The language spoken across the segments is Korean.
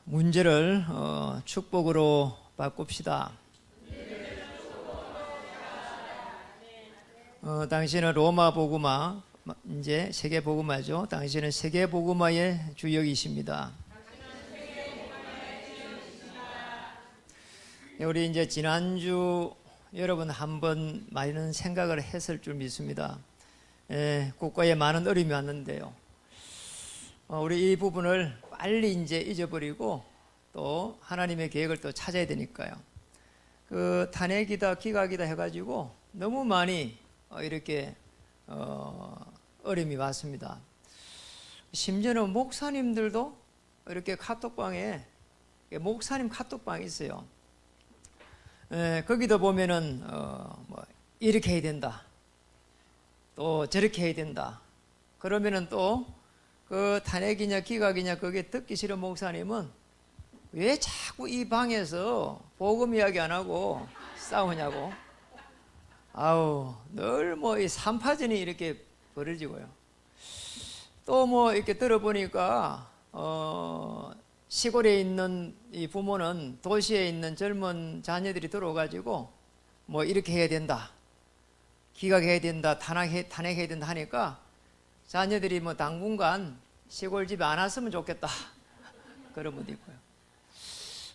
문제를 축복으로 바꿉시다. 당신은 로마 복음화, 이제 세계 복음화죠. 당신은 세계 복음화의 주역이십니다. 우리 이제 지난주 여러분 한번 많은 생각을 했을 줄 믿습니다. 국가에 많은 어려움이 왔는데요. 우리 이 부분을 빨리 이제 잊어버리고 또 하나님의 계획을 또 찾아야 되니까요. 그 탄핵이다 기각이다 해가지고 너무 많이 이렇게 어려움이 왔습니다. 심지어는 목사님들도 이렇게 카톡방에 목사님 카톡방이 있어요. 거기도 보면은 뭐 이렇게 해야 된다, 또 저렇게 해야 된다. 그러면은 또 그 탄핵이냐 기각이냐 그게 듣기 싫은 목사님은 왜 자꾸 이 방에서 복음 이야기 안 하고 싸우냐고. 아우, 늘 뭐 이 삼파전이 이렇게 벌어지고요. 또 뭐 이렇게 들어보니까 시골에 있는 이 부모는 도시에 있는 젊은 자녀들이 들어가지고 뭐 이렇게 해야 된다, 기각해야 된다, 탄핵해야 된다 하니까 자녀들이 뭐 당분간 시골집에 안 왔으면 좋겠다 그런 분도 있고요.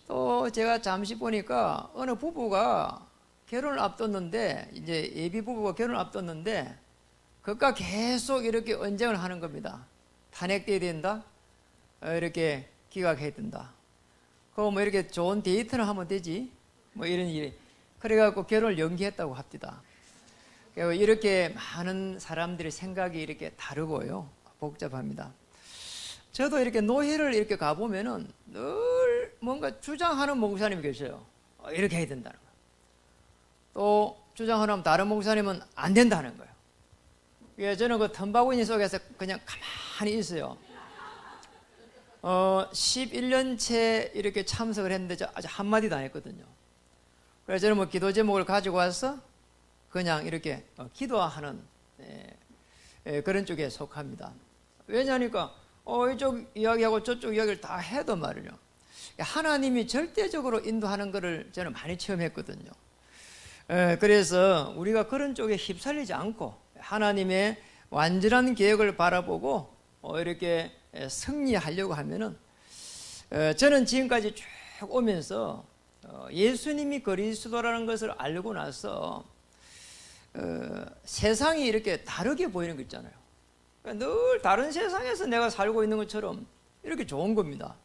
또 제가 잠시 보니까 어느 부부가 결혼을 앞뒀는데, 이제 예비 부부가 결혼을 앞뒀는데 그가 계속 이렇게 언쟁을 하는 겁니다. 탄핵돼야 된다, 이렇게 기각해야 된다. 그거 뭐 이렇게 좋은 데이트를 하면 되지, 뭐 이런 일이. 그래갖고 결혼을 연기했다고 합니다. 이렇게 많은 사람들의 생각이 이렇게 다르고요, 복잡합니다. 저도 이렇게 노회를 이렇게 가보면은 늘 뭔가 주장하는 목사님이 계셔요. 이렇게 해야 된다는 거예요. 또 주장하는 다른 목사님은 안 된다는 거예요. 저는 그 텀바구니 속에서 그냥 가만히 있어요. 11년째 이렇게 참석을 했는데 저 아주 한마디도 안 했거든요. 그래서 저는 뭐 기도 제목을 가지고 와서 그냥 이렇게 기도하는 그런 쪽에 속합니다. 왜냐하니까 이쪽 이야기하고 저쪽 이야기를 다 해도 말이죠, 하나님이 절대적으로 인도하는 것을 저는 많이 체험했거든요. 그래서 우리가 그런 쪽에 휩쓸리지 않고 하나님의 완전한 계획을 바라보고 이렇게 승리하려고 하면은, 저는 지금까지 쭉 오면서 예수님이 그리스도라는 것을 알고 나서 세상이 이렇게 다르게 보이는 거 있잖아요. 늘 다른 세상에서 내가 살고 있는 것처럼 이렇게 좋은 겁니다.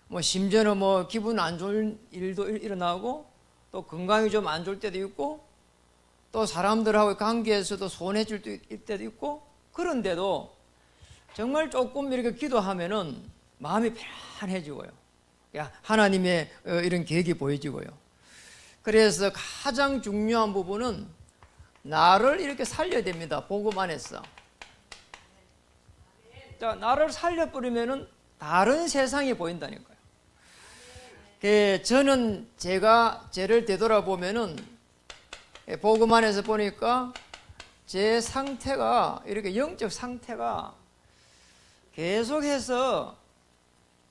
뭐 심지어는 뭐 기분 안 좋은 일도 일어나고, 또 건강이 좀 안 좋을 때도 있고, 또 사람들하고 관계에서도 손해질 때도 있고, 그런데도 정말 조금 이렇게 기도하면은 마음이 편안해지고요, 하나님의 이런 계획이 보여지고요. 그래서 가장 중요한 부분은 나를 이렇게 살려야 됩니다. 복음 안에서. 자, 나를 살려버리면은 다른 세상이 보인다니까요. 저는 제가 저를 되돌아보면은 복음 안에서 보니까 제 상태가 이렇게 영적 상태가 계속해서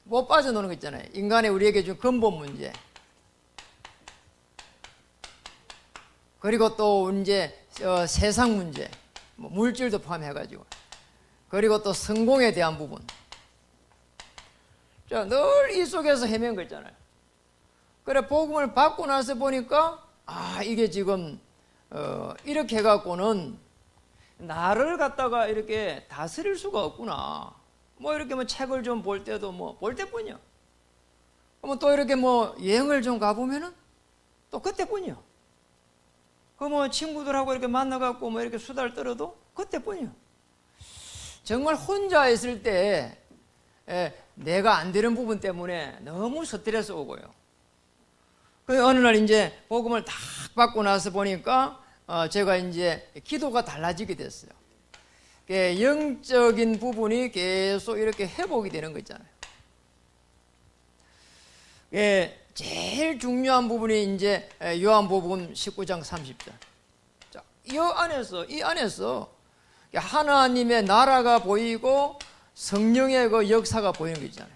못 빠져노는 거 있잖아요. 인간의 우리에게 준 근본 문제, 그리고 또 이제 세상 문제, 뭐 물질도 포함해가지고, 그리고 또 성공에 대한 부분. 자, 늘 이 속에서 헤맨 거 있잖아요. 그래, 복음을 받고 나서 보니까 이게 지금 이렇게 해갖고는 나를 갖다가 이렇게 다스릴 수가 없구나. 뭐 이렇게 뭐 책을 좀 볼 때도 뭐 볼 때뿐이요. 또 이렇게 뭐 여행을 좀 가보면은 또 그때뿐이요. 그 뭐 친구들하고 이렇게 만나갖고 뭐 이렇게 수다를 떨어도 그때뿐이요. 정말 혼자 있을 때 내가 안 되는 부분 때문에 너무 스트레스 오고요. 그 어느 날 이제 복음을 딱 받고 나서 보니까 제가 이제 기도가 달라지게 됐어요. 영적인 부분이 계속 이렇게 회복이 되는 거 있잖아요. 제일 중요한 부분이 이제 요한복음 19장 30절. 자, 이 안에서 하나님의 나라가 보이고 성령의 그 역사가 보이는 거 있잖아요.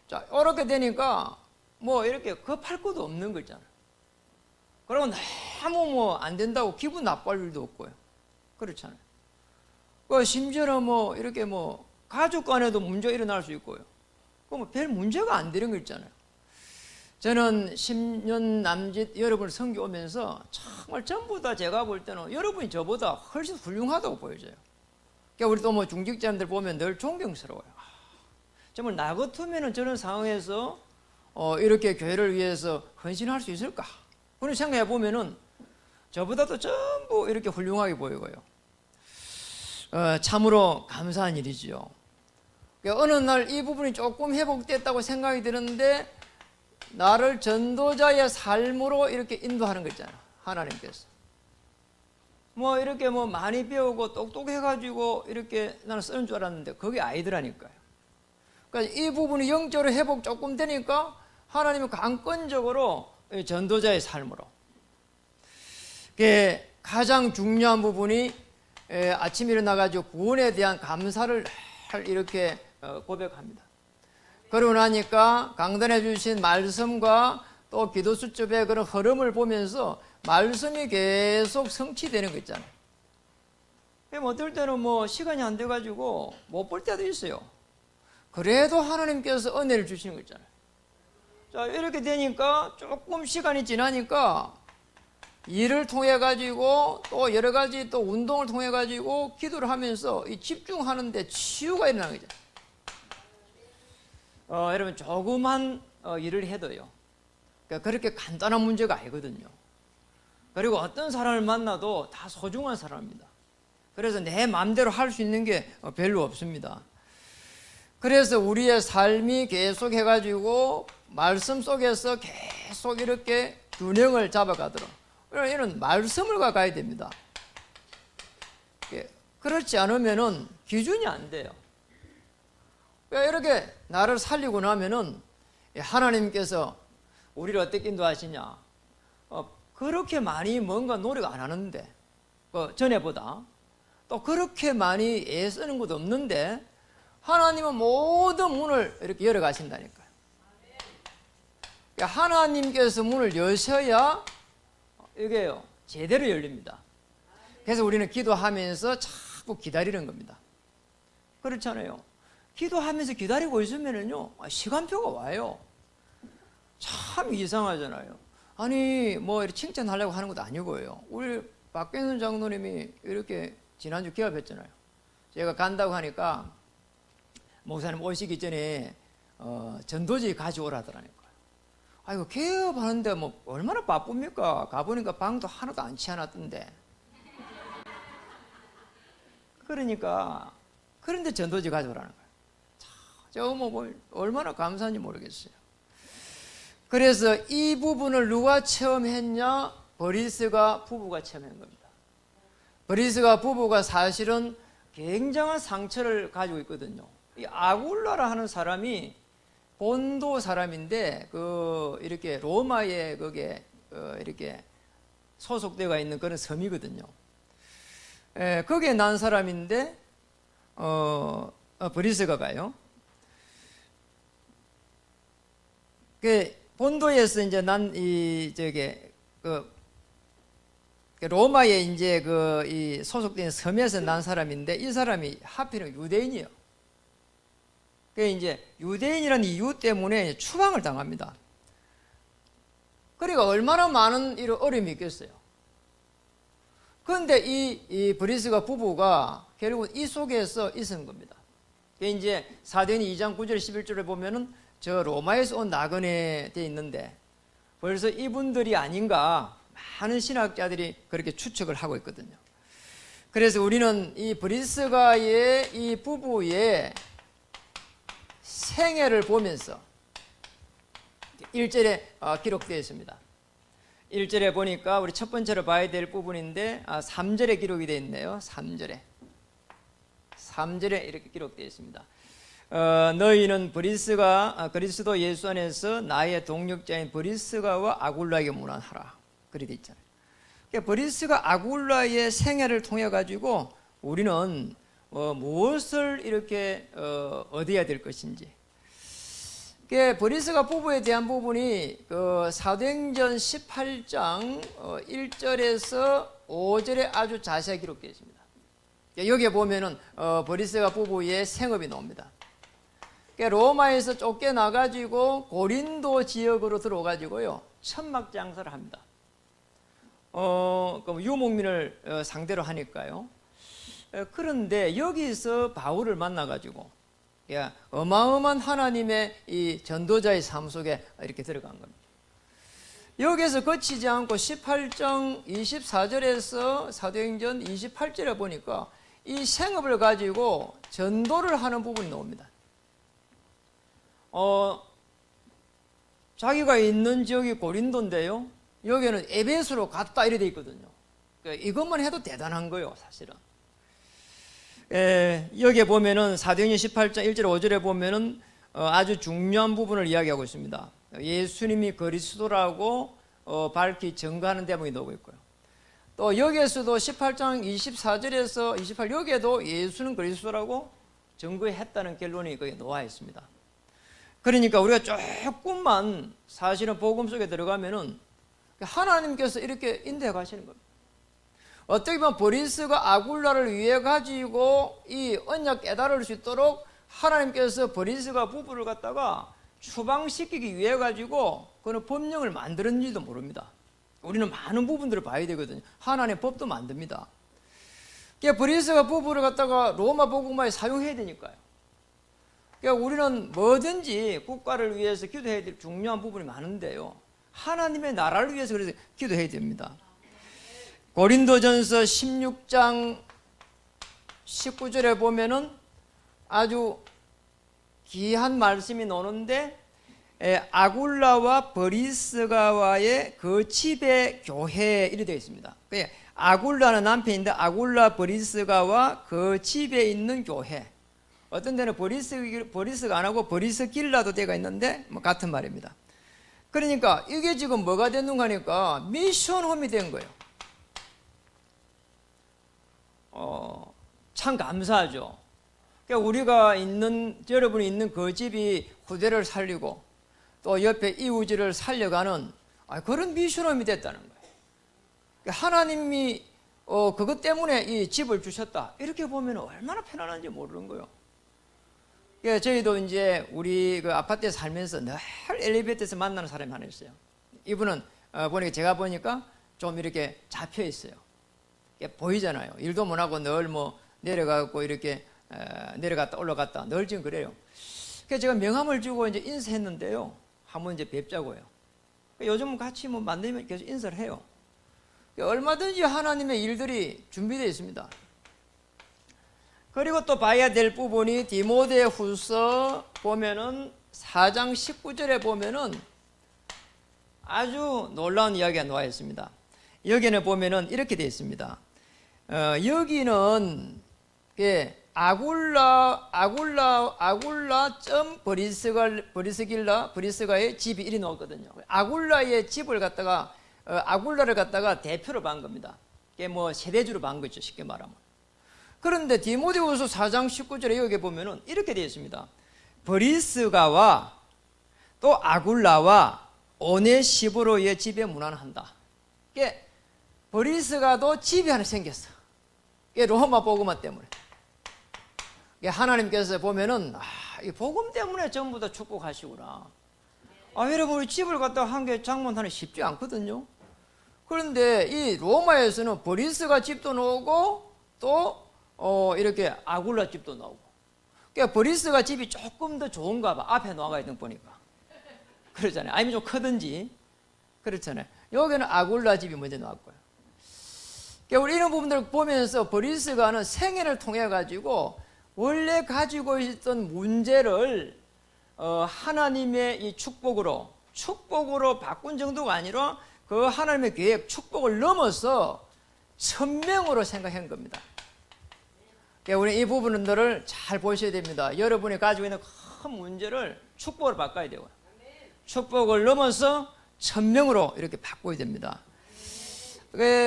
자, 이렇게 되니까 뭐 이렇게 급할 것도 없는 거 있잖아요. 그러고 너무 뭐 안 된다고 기분 나빠할 일도 없고요. 그렇잖아요. 그 심지어는 뭐 이렇게 뭐 가족 간에도 문제가 일어날 수 있고요. 그럼 별 문제가 안 되는 거 있잖아요. 저는 10년 남짓 여러분을 섬겨오면서 정말 전부 다 제가 볼 때는 여러분이 저보다 훨씬 훌륭하다고 보여져요. 그러니까 우리 또 뭐 중직자님들 보면 늘 존경스러워요. 정말 나 같으면 저런 상황에서 이렇게 교회를 위해서 헌신할 수 있을까? 그런 생각해 보면은 저보다도 전부 이렇게 훌륭하게 보이고요. 참으로 감사한 일이지요. 그러니까 어느 날 이 부분이 조금 회복됐다고 생각이 드는데 나를 전도자의 삶으로 이렇게 인도하는 거 있잖아요. 하나님께서. 뭐 이렇게 뭐 많이 배우고 똑똑해가지고 이렇게 나는 쓰는 줄 알았는데 그게 아니더라니까요. 그러니까 이 부분이 영적으로 회복 조금 되니까 하나님은 강권적으로 전도자의 삶으로. 가장 중요한 부분이 아침에 일어나가지고 구원에 대한 감사를 이렇게 고백합니다. 그러고 나니까 강단해 주신 말씀과 또 기도 수첩의 그런 흐름을 보면서 말씀이 계속 성취되는 거 있잖아요. 어떨 때는 뭐 시간이 안 돼가지고 못 볼 때도 있어요. 그래도 하나님께서 은혜를 주시는 거 있잖아요. 자, 이렇게 되니까 조금 시간이 지나니까 일을 통해 가지고 또 여러 가지 또 운동을 통해 가지고 기도를 하면서 이 집중하는데 치유가 일어나는 거죠. 여러분 조그만 일을 해도요. 그러니까 그렇게 간단한 문제가 아니거든요. 그리고 어떤 사람을 만나도 다 소중한 사람입니다. 그래서 내 마음대로 할 수 있는 게 별로 없습니다. 그래서 우리의 삶이 계속 해가지고 말씀 속에서 계속 이렇게 균형을 잡아가도록 이런 말씀을 가야 됩니다. 그렇지 않으면은 기준이 안 돼요. 이렇게 나를 살리고 나면은 하나님께서 우리를 어떻게 인도하시냐? 그렇게 많이 뭔가 노력 안 하는데 전에보다 또 그렇게 많이 애쓰는 것도 없는데 하나님은 모든 문을 이렇게 열어 가신다니까요. 하나님께서 문을 여셔야 이게요 제대로 열립니다. 그래서 우리는 기도하면서 자꾸 기다리는 겁니다. 그렇잖아요. 기도하면서 기다리고 있으면은요 시간표가 와요. 참 이상하잖아요. 아니 뭐 이렇게 칭찬하려고 하는 것도 아니고요. 우리 박경선 장로님이 이렇게 지난주 기합했잖아요. 제가 간다고 하니까 목사님 오시기 전에 전도지 가져오라더라니까요. 아이고 개업하는데 뭐 얼마나 바쁩니까? 가보니까 방도 하나도 안 치워놨던데. 그러니까 그런데 전도지 가져오라는 거예요. 저 뭐 얼마나 감사한지 모르겠어요. 그래서 이 부분을 누가 체험했냐? 버리스가 부부가 체험한 겁니다. 버리스가 부부가 사실은 굉장한 상처를 가지고 있거든요. 이 아굴라라 하는 사람이 본도 사람인데 이렇게 로마에 거기에 이렇게 소속되어 있는 그런 섬이거든요. 거기에 난 사람인데 버리스가 가요. 본도에서 이제 로마에 이제 이 소속된 섬에서 난 사람인데 이 사람이 하필은 유대인이에요. 이제 유대인이라는 이유 때문에 추방을 당합니다. 그러니까 얼마나 많은 이런 어려움이 있겠어요. 그런데 이 브리스가 부부가 결국 이 속에서 있은 겁니다. 이제 사도행전 2장 9절 11절에 보면은 저 로마에서 온 나그네 돼 있는데 벌써 이분들이 아닌가 많은 신학자들이 그렇게 추측을 하고 있거든요. 그래서 우리는 이 브리스가의 이 부부의 생애를 보면서 1절에 기록되어 있습니다. 1절에 보니까 우리 첫 번째로 봐야 될 부분인데 3절에 기록이 되어 있네요. 3절에 이렇게 기록되어 있습니다. 너희는 그리스도 예수 안에서 나의 동력자인 브리스가와 아굴라에게 문안하라. 그리 되어 있잖아요. 그러니까 브리스가 아굴라의 생애를 통해 가지고 우리는 무엇을 이렇게 얻어야 될 것인지 브리스가 부부에 대한 부분이 그 사도행전 18장 1절에서 5절에 아주 자세하게 기록되어 있습니다. 여기에 보면은 브리스가 부부의 생업이 나옵니다. 로마에서 쫓겨나가지고 고린도 지역으로 들어가지고요 천막 장사를 합니다. 유목민을 상대로 하니까요. 그런데 여기서 바울을 만나가지고 어마어마한 하나님의 이 전도자의 삶 속에 이렇게 들어간 겁니다. 여기에서 거치지 않고 18장 24절에서 사도행전 28절에 보니까 이 생업을 가지고 전도를 하는 부분이 나옵니다. 자기가 있는 지역이 고린도인데요. 여기는 에베소로 갔다 이래 돼 있거든요. 이것만 해도 대단한 거예요, 사실은. 여기에 보면은 사도행전 18장 1절 5절에 보면은 아주 중요한 부분을 이야기하고 있습니다. 예수님이 그리스도라고 밝히 증거하는 대목이 나오고 있고요. 또 여기에서도 18장 24절에서 28 여기에도 예수는 그리스도라고 증거했다는 결론이 거기에 놓아 있습니다. 그러니까 우리가 조금만 사실은 복음 속에 들어가면은 하나님께서 이렇게 인도해 가시는 겁니다. 어떻게 보면 브리스가 아굴라를 위해 가지고 이 언약 깨달을 수 있도록 하나님께서 브리스가 부부를 갖다가 추방시키기 위해 가지고 그는 법령을 만들었는지도 모릅니다. 우리는 많은 부분들을 봐야 되거든요. 하나님의 법도 만듭니다. 브리스가 부부를 갖다가 로마 복음화에 사용해야 되니까요. 그러니까 우리는 뭐든지 국가를 위해서 기도해야 될 중요한 부분이 많은데요. 하나님의 나라를 위해서 그래서 기도해야 됩니다. 고린도전서 16장 19절에 보면은 아주 귀한 말씀이 나오는데 아굴라와 브리스가와의 그 집의 교회 이렇게 되어 있습니다. 아굴라는 남편인데 아굴라 브리스가와 그 집에 있는 교회. 어떤 데는 브리스가 안 하고 브리스길라도 되어 있는데 뭐 같은 말입니다. 그러니까 이게 지금 뭐가 됐는가 하니까 미션홈이 된 거예요. 참 감사하죠. 그러니까 우리가 여러분이 있는 그 집이 후대를 살리고 또 옆에 이웃을 살려가는 그런 미션홈이 됐다는 거예요. 그러니까 하나님이 그것 때문에 이 집을 주셨다. 이렇게 보면 얼마나 편안한지 모르는 거예요. 그러니까 저희도 이제 우리 그 아파트에 살면서 늘 엘리베이터에서 만나는 사람이 하나 있어요. 이분은 제가 보니까 좀 이렇게 잡혀 있어요. 보이잖아요. 일도 못 하고 늘 뭐 내려가고 이렇게 내려갔다 올라갔다 늘 지금 그래요. 그래서 제가 명함을 주고 이제 인사했는데요. 한번 이제 뵙자고요. 요즘은 같이 뭐 만나면 계속 인사를 해요. 얼마든지 하나님의 일들이 준비되어 있습니다. 그리고 또 봐야 될 부분이 디모데후서 보면은 4장 19절에 보면은 아주 놀라운 이야기가 나와 있습니다. 여기는 보면은 이렇게 되어 있습니다. 여기는 브리스가의 집이 이리 나왔거든요. 아굴라의 집을 갖다가 아굴라를 갖다가 대표로 반 겁니다. 이게 뭐 세대주로 반 거죠, 쉽게 말하면. 그런데 디모데후서 4장 19절에 여기 보면은 이렇게 되어 있습니다. 브리스가와 또 아굴라와 오네시보로의 집에 문안한다. 이게 브리스가도 집이 하나 생겼어. 이게 로마 복음화 때문에. 이게 하나님께서 보면은 이 복음 때문에 전부 다 축복하시구나. 여러분 우리 집을 갖다가 한 개 장만하는 쉽지 않거든요. 그런데 이 로마에서는 브리스가 집도 나오고 또 이렇게 아굴라 집도 나오고. 그러니까 브리스가 집이 조금 더 좋은가 봐. 앞에 나와 있는 거 보니까. 그렇잖아요. 아니면 좀 크든지. 그렇잖아요. 여기는 아굴라 집이 먼저 나왔고요. 그러니까 우리 이런 부분들을 보면서 브리스가는 생애를 통해 가지고 원래 가지고 있던 문제를 하나님의 이 축복으로 바꾼 정도가 아니라 그 하나님의 계획, 축복을 넘어서 천명으로 생각한 겁니다. 그러니까 우리 이 부분들을 잘 보셔야 됩니다. 여러분이 가지고 있는 큰 문제를 축복으로 바꿔야 되고요. 축복을 넘어서 천명으로 이렇게 바꿔야 됩니다.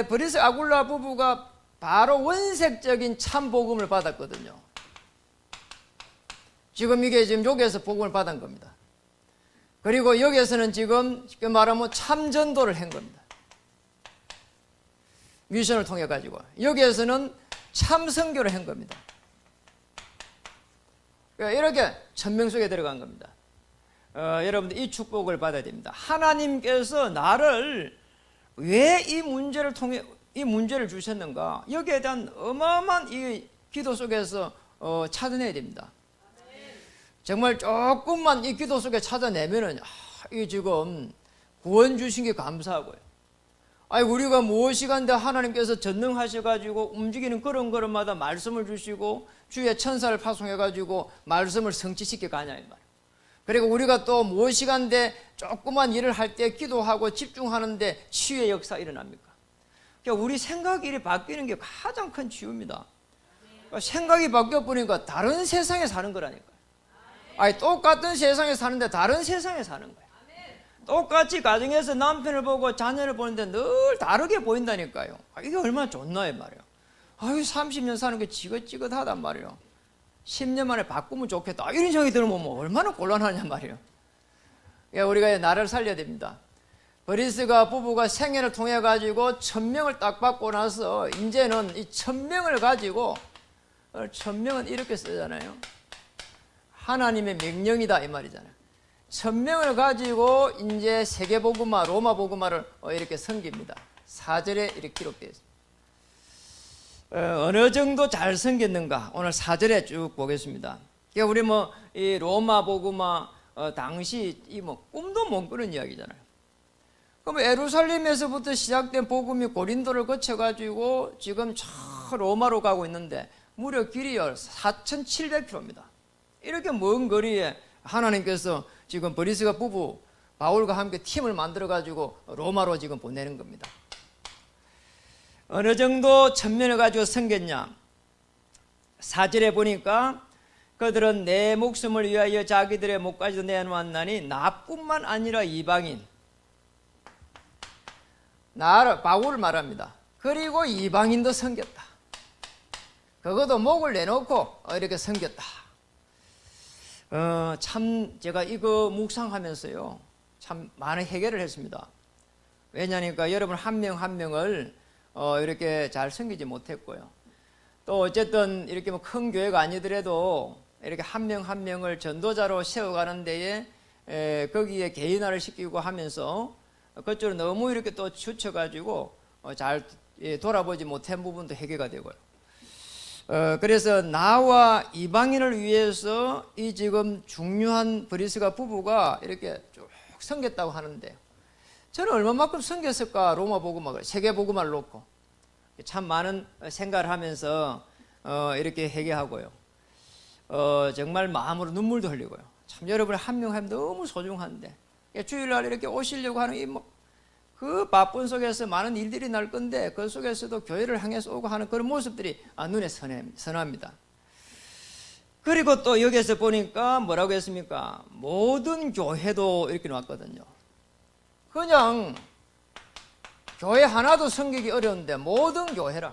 브리스 아굴라 부부가 바로 원색적인 참 복음을 받았거든요. 지금 여기에서 복음을 받은 겁니다. 그리고 여기에서는 지금 쉽게 말하면 참전도를 한 겁니다. 미션을 통해 가지고 여기에서는 참선교를 한 겁니다. 이렇게 천명 속에 들어간 겁니다. 여러분들 이 축복을 받아야 됩니다. 하나님께서 나를 왜 이 문제를 통해 이 문제를 주셨는가, 여기에 대한 어마어마한 이 기도 속에서 찾아내야 됩니다. 정말 조금만 이 기도 속에 찾아내면은 이 지금 구원 주신 게 감사하고요. 우리가 무엇이간데 하나님께서 전능하셔가지고 움직이는 걸음걸음마다 말씀을 주시고 주의 천사를 파송해가지고 말씀을 성취시켜 가냐 이 말이에요. 그리고 우리가 또 무엇이간데 조그만 일을 할 때 기도하고 집중하는데 치유의 역사 일어납니까? 그러니까 우리 생각이 이렇게 바뀌는 게 가장 큰 치유입니다. 그러니까 생각이 바뀌어버리니까 다른 세상에 사는 거라니까요. 똑같은 세상에 사는데 다른 세상에 사는 거예요. 똑같이 가정에서 남편을 보고 자녀를 보는데 늘 다르게 보인다니까요. 이게 얼마나 좋나 이 말이에요. 30년 사는 게 지긋지긋하단 말이에요. 10년 만에 바꾸면 좋겠다 이런 생각이 들면 뭐 얼마나 곤란하냐 말이에요. 우리가 나를 살려야 됩니다. 브리스가 부부가 생애를 통해 가지고 천명을 딱 받고 나서 이제는 이 천명을 가지고, 천명은 이렇게 쓰잖아요. 하나님의 명령이다 이 말이잖아요. 천명을 가지고 이제 세계복음화, 로마복음화를 이렇게 섬깁니다. 4절에 이렇게 기록되어 있습니다. 어느 정도 잘 섬겼는가 오늘 4절에 쭉 보겠습니다. 우리 이 로마복음화 당시 이 꿈도 못 꾸는 이야기잖아요. 그럼 예루살렘에서부터 시작된 복음이 고린도를 거쳐가지고 지금 저 로마로 가고 있는데 무려 길이요 4,700km입니다. 이렇게 먼 거리에 하나님께서 지금 브리스가 부부 바울과 함께 팀을 만들어가지고 로마로 지금 보내는 겁니다. 어느 정도 천면을 가지고 섬겼냐? 4절에 보니까 그들은 내 목숨을 위하여 자기들의 목까지도 내놓았나니 나뿐만 아니라 이방인, 바울을 말합니다. 그리고 이방인도 섬겼다. 그것도 목을 내놓고 이렇게 섬겼다. 참 제가 이거 묵상하면서요 참 많은 해결을 했습니다. 왜냐니까 여러분 한 명 한 명을 이렇게 잘 섬기지 못했고요. 또 어쨌든 이렇게 큰 교회가 아니더라도 이렇게 한 명 한 명을 전도자로 세워가는 데에 거기에 개인화를 시키고 하면서 그쪽으로 너무 이렇게 또 치우쳐가지고 잘 돌아보지 못한 부분도 해결가 되고요. 그래서 나와 이방인을 위해서 이 지금 중요한 브리스가 부부가 이렇게 쭉 섬겼다고 하는데, 저는 얼마만큼 섬겼을까? 로마 복음화, 세계 복음화를 놓고 참 많은 생각을 하면서 이렇게 회개하고요. 정말 마음으로 눈물도 흘리고요. 참 여러분 한 명 한 명 너무 소중한데 주일날 이렇게 오시려고 하는 그 바쁜 속에서 많은 일들이 날 건데 그 속에서도 교회를 향해서 오고 하는 그런 모습들이 눈에 선합니다. 그리고 또 여기에서 보니까 뭐라고 했습니까? 모든 교회도 이렇게 나왔거든요. 그냥 교회 하나도 섬기기 어려운데 모든 교회라.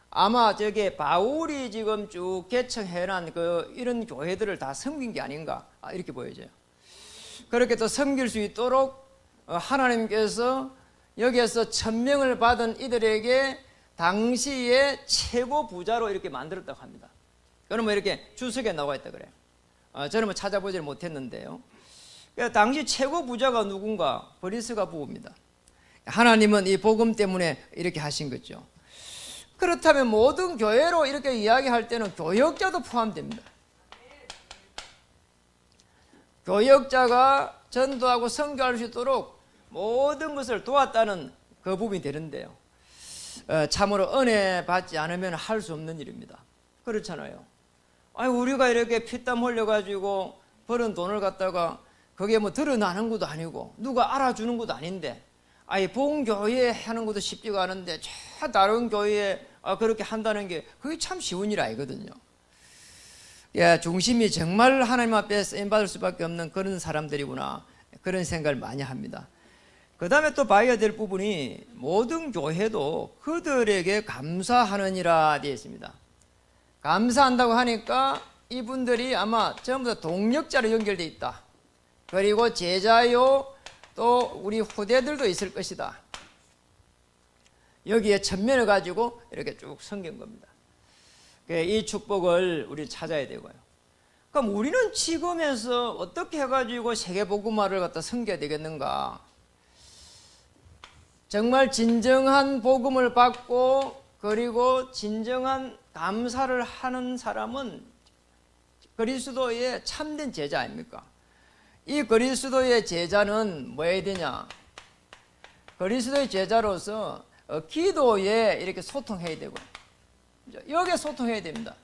아마 저게 바울이 지금 쭉 개척해난 이런 교회들을 다 섬긴 게 아닌가 이렇게 보여져요. 그렇게 또 섬길 수 있도록 하나님께서 여기에서 천명을 받은 이들에게 당시의 최고 부자로 이렇게 만들었다고 합니다. 그러면 이렇게 주석에 나와 있다 그래요. 저는 찾아보지 못했는데요. 당시 최고 부자가 누군가? 브리스가 부부입니다. 하나님은 이 복음 때문에 이렇게 하신 거죠. 그렇다면 모든 교회로 이렇게 이야기할 때는 교역자도 포함됩니다. 교역자가 전도하고 선교할 수 있도록 모든 것을 도왔다는 그 부분이 되는데요. 참으로 은혜 받지 않으면 할 수 없는 일입니다. 그렇잖아요. 우리가 이렇게 피땀 흘려가지고 버는 돈을 갖다가 그게 드러나는 것도 아니고 누가 알아주는 것도 아닌데 본교회에 하는 것도 쉽지가 않은데 저 다른 교회에 그렇게 한다는 게 그게 참 쉬운 일 아니거든요. 중심이 정말 하나님 앞에 쓰임받을 수밖에 없는 그런 사람들이구나 그런 생각을 많이 합니다. 그 다음에 또 봐야 될 부분이 모든 교회도 그들에게 감사하느니라 되어 있습니다. 감사한다고 하니까 이분들이 아마 전부 다 동력자로 연결되어 있다. 그리고 제자요, 또 우리 후대들도 있을 것이다. 여기에 천면을 가지고 이렇게 쭉 섬긴 겁니다. 이 축복을 우리 찾아야 되고요. 그럼 우리는 지금에서 어떻게 해가지고 세계복음화를 갖다 섬겨야 되겠는가? 정말 진정한 복음을 받고 그리고 진정한 감사를 하는 사람은 그리스도의 참된 제자 아닙니까? 이 그리스도의 제자는 뭐 해야 되냐? 그리스도의 제자로서 기도에 이렇게 소통해야 되고, 여기에 소통해야 됩니다.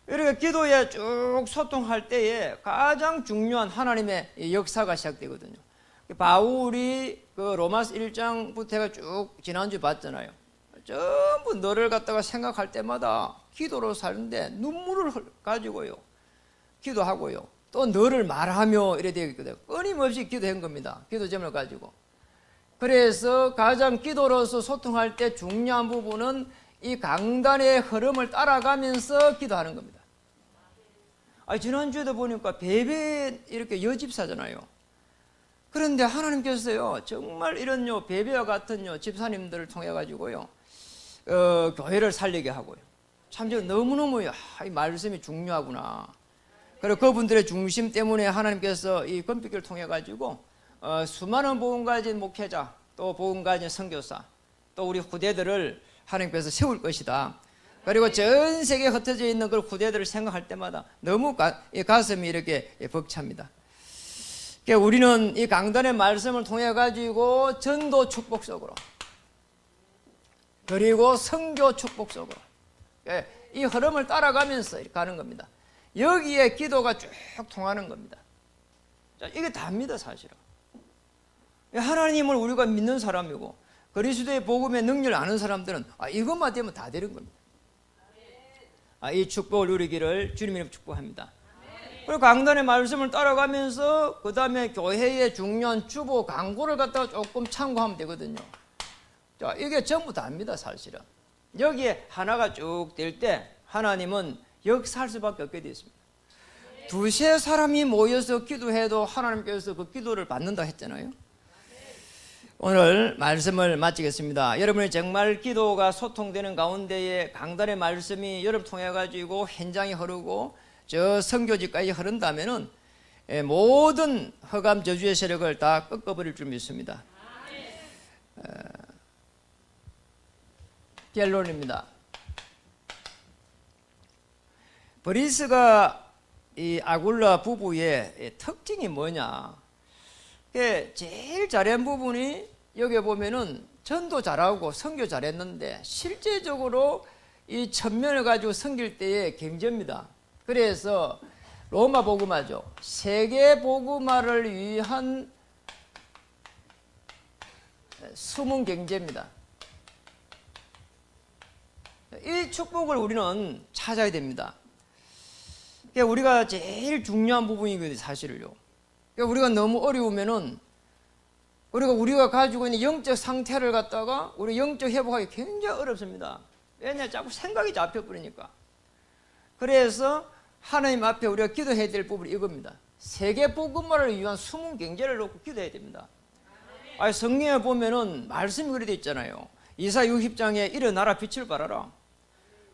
이렇게 기도에 쭉 소통할 때에 가장 중요한 하나님의 역사가 시작되거든요. 바울이 그 로마서 1장부터 해가 쭉 지난주 봤잖아요. 전부 너를 갖다가 생각할 때마다 기도로 사는데 눈물을 가지고요, 기도하고요, 또 너를 말하며 이래 되거든요. 끊임없이 기도한 겁니다. 기도 제목을 가지고. 그래서 가장 기도로서 소통할 때 중요한 부분은 이 강단의 흐름을 따라가면서 기도하는 겁니다. 지난주에도 보니까 베베 이렇게 여집사잖아요. 그런데 하나님께서요, 정말 이런 베베와 같은 집사님들을 통해 가지고요, 교회를 살리게 하고요. 참 너무너무 이 말씀이 중요하구나. 그리고 그분들의 중심 때문에 하나님께서 이 건빛교를 통해 가지고 수많은 복음 가진 목회자, 또 복음 가진 선교사, 또 우리 후대들을 하나님께서 세울 것이다. 그리고 전 세계에 흩어져 있는 그 후대들을 생각할 때마다 너무 가슴이 이렇게 벅찹니다. 그러니까 우리는 이 강단의 말씀을 통해 가지고 전도 축복 속으로, 그리고 선교 축복 속으로, 이 흐름을 따라가면서 이렇게 가는 겁니다. 여기에 기도가 쭉 통하는 겁니다. 이게 답니다, 사실은. 하나님을 우리가 믿는 사람이고 그리스도의 복음의 능력을 아는 사람들은 이것만 되면 다 되는 겁니다. 이 축복을 누리기를 주님 이름으로 축복합니다. 그리고 강단의 말씀을 따라가면서 그 다음에 교회의 중요한 주보 광고를 갖다가 조금 참고하면 되거든요. 이게 전부 다입니다, 사실은. 여기에 하나가 쭉 될 때 하나님은 역사할 수밖에 없게 되어 있습니다. 두세 사람이 모여서 기도해도 하나님께서 그 기도를 받는다 했잖아요. 오늘 말씀을 마치겠습니다. 여러분이 정말 기도가 소통되는 가운데에 강단의 말씀이 여러분 통해 가지고 현장에 흐르고 저 선교지까지 흐른다면은 모든 허감 저주의 세력을 다 꺾어버릴 줄 믿습니다. 결론입니다. 브리스가 이 아굴라 부부의 특징이 뭐냐? 제일 잘한 부분이 여기 보면은 전도 잘하고 선교 잘했는데 실제적으로 이 천면을 가지고 섬길 때의 경제입니다. 그래서 로마 복음화죠. 세계 복음화를 위한 숨은 경제입니다. 이 축복을 우리는 찾아야 됩니다. 우리가 제일 중요한 부분이거든요, 사실을요. 우리가 너무 어려우면은 우리가 가지고 있는 영적 상태를 갖다가 우리 영적 회복하기 굉장히 어렵습니다. 왜냐, 자꾸 생각이 잡혀버리니까. 그래서 하나님 앞에 우리가 기도해야 될 부분이 이겁니다. 세계 복음화를 위한 숨은 경제를 놓고 기도해야 됩니다. 성경에 보면은 말씀이 그래 돼 있잖아요. 이사 60장에 일어나라 빛을 발하라.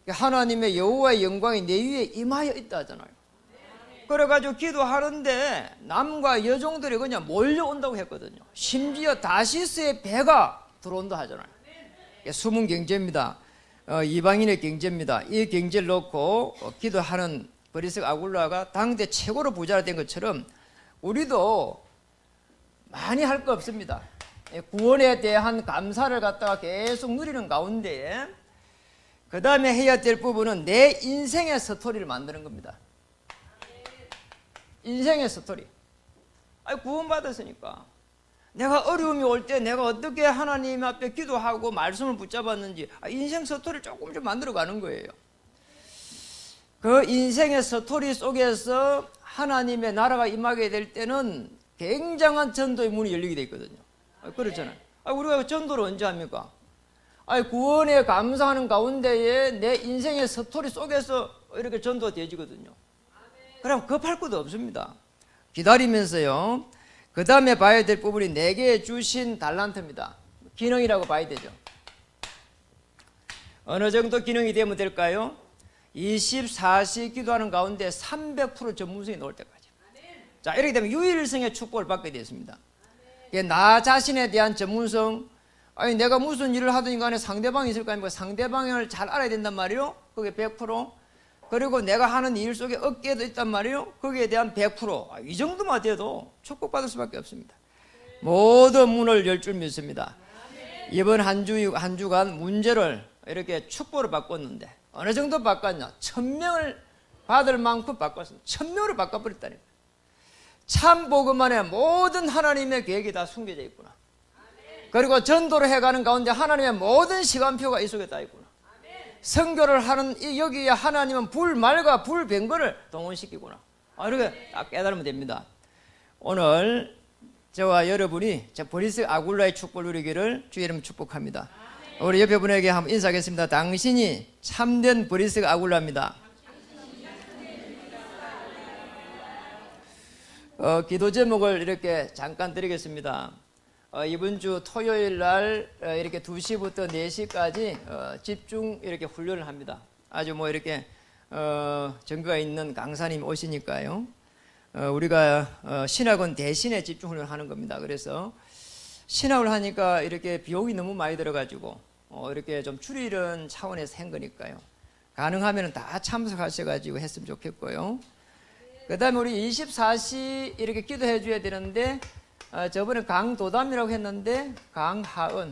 하나님의 여호와의 영광이 내 위에 임하여 있다 하잖아요. 그래가지고 기도하는데 남과 여종들이 그냥 몰려온다고 했거든요. 심지어 다시스의 배가 들어온다 하잖아요. 숨은 경제입니다. 이방인의 경제입니다. 이 경제를 놓고 기도하는 브리스 아굴라가 당대 최고로 부자가 된 것처럼 우리도 많이 할 거 없습니다. 구원에 대한 감사를 갖다가 계속 누리는 가운데에 그 다음에 해야 될 부분은 내 인생의 스토리를 만드는 겁니다. 인생의 스토리. 구원받았으니까 내가 어려움이 올 때 내가 어떻게 하나님 앞에 기도하고 말씀을 붙잡았는지 인생 스토리를 조금 좀 만들어가는 거예요. 그 인생의 스토리 속에서 하나님의 나라가 임하게 될 때는 굉장한 전도의 문이 열리게 돼 있거든요. 그렇잖아요. 우리가 전도를 언제 합니까? 구원에 감사하는 가운데에 내 인생의 스토리 속에서 이렇게 전도가 되어지거든요. 그럼 급할 것도 없습니다. 기다리면서요. 그 다음에 봐야 될 부분이 내게 주신 달란트입니다. 기능이라고 봐야 되죠. 어느 정도 기능이 되면 될까요? 24시 기도하는 가운데 300% 전문성이 나올 때까지. 자, 이렇게 되면 유일성의 축복을 받게 되었습니다. 나 자신에 대한 전문성, 아니 내가 무슨 일을 하든 간에 상대방이 있을 거 아닙니까? 상대방을 잘 알아야 된단 말이에요. 그게 100%. 그리고 내가 하는 일 속에 어깨도 있단 말이에요. 거기에 대한 100%. 이 정도만 돼도 축복받을 수밖에 없습니다. 모든 문을 열 줄 믿습니다. 이번 한 주간 문제를 이렇게 축복으로 바꿨는데 어느 정도 바꿨냐? 1000명을 받을 만큼 바꿨습니다. 1000명으로 바꿔버렸다니까. 참 복음 안에 모든 하나님의 계획이 다 숨겨져 있구나. 그리고 전도를 해가는 가운데 하나님의 모든 시간표가 이 속에 다 있구나. 선교를 하는 여기에 하나님은 불말과 불병거를 동원시키구나. 이렇게 딱 깨달으면 됩니다. 오늘 저와 여러분이 브리스 아굴라의 축복을 누리기를 주의 이름 축복합니다. 우리 옆에 분에게 한번 인사하겠습니다. 당신이 참된 브리스 아굴라입니다. 기도 제목을 이렇게 잠깐 드리겠습니다. 이번 주 토요일 날 이렇게 2시부터 4시까지 집중 이렇게 훈련을 합니다. 아주 뭐 이렇게 전거가 있는 강사님이 오시니까요. 우리가 신학원 대신에 집중 훈련을 하는 겁니다. 그래서 신학을 하니까 이렇게 비용이 너무 많이 들어가지고 이렇게 좀 줄이는 차원에서 한 거니까요. 가능하면 다 참석하셔가지고 했으면 좋겠고요. 그 다음에 우리 24시 이렇게 기도해 줘야 되는데 저번에 강도담이라고 했는데 강하은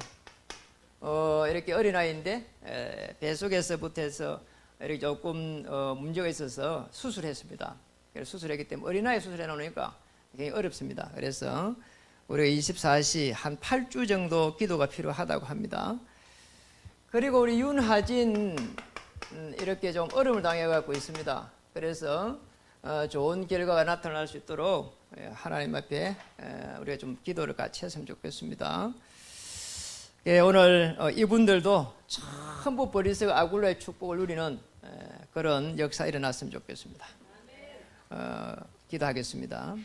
이렇게 어린아이인데 뱃속에서부터 해서 이렇게 조금 문제가 있어서 수술했습니다. 그래서 수술했기 때문에 어린아이 수술해 놓으니까 굉장히 어렵습니다. 그래서 우리가 24시 한 8주 정도 기도가 필요하다고 합니다. 그리고 우리 윤하진 이렇게 좀 어려움을 당해갖고 있습니다. 그래서 좋은 결과가 나타날 수 있도록 하나님 앞에 우리가 좀 기도를 같이 했으면 좋겠습니다. 오늘 이분들도 전부 브리스 아굴라의 축복을 누리는 그런 역사 일어났으면 좋겠습니다. 기도하겠습니다.